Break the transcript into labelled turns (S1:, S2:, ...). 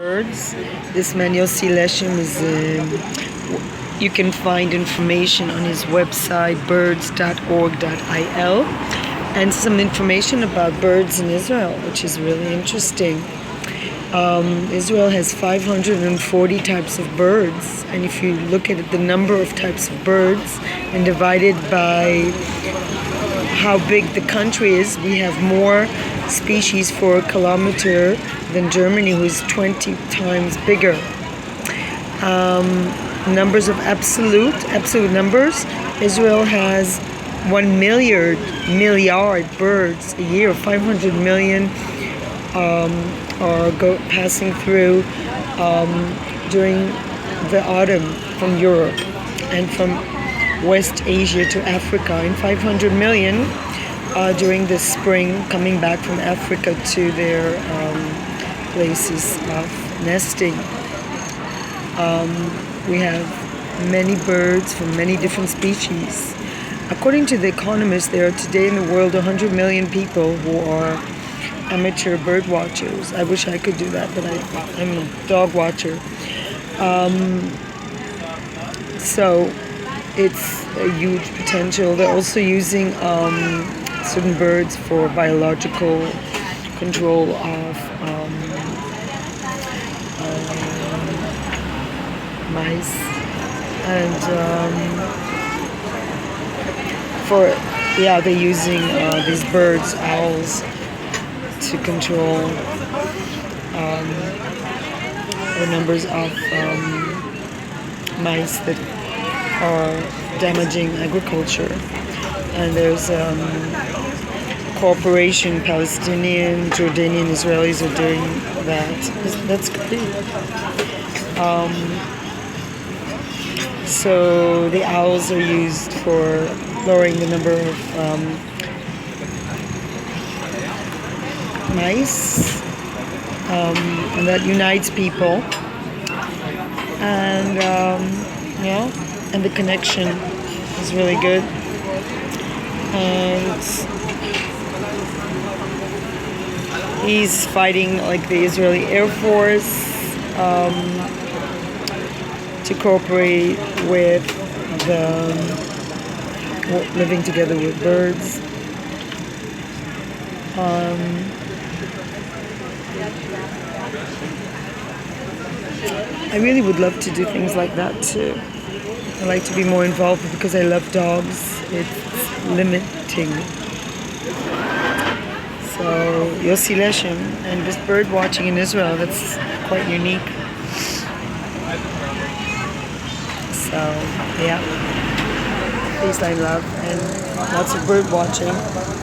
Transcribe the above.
S1: Birds. This man Yossi Leshem is. You can find information on his website birds.org.il and some information about birds in Israel, which is really interesting. Israel has 540 types of birds, and if you look at the number of types of birds and divide it by how big the country is, we have more species for a kilometer than Germany, who is 20 times bigger. Numbers of absolute numbers, Israel has 1 milliard birds a year. 500 million are passing through during the autumn from Europe and from West Asia to Africa, and 500 million during the spring coming back from Africa to their places of nesting. We have many birds from many different species. According to The Economist, there are today in the world 100 million people who are amateur bird watchers. I wish I could do that, but I'm a dog watcher. So it's a huge potential. They're also using certain birds for biological control of mice, and they're using these birds, owls, to control the numbers of mice that are damaging agriculture. And there's cooperation. Palestinian, Jordanian, Israelis are doing that. That's great. So the owls are used for lowering the number of mice, and that unites people, and and the connection is really good. And he's fighting like the Israeli Air Force to cooperate with living together with birds. I really would love to do things like that too. I like to be more involved because I love dogs. It's limiting. So Yossi Leshem and this bird watching in Israel, that's quite unique. So yeah, peace, I love, and lots of bird watching.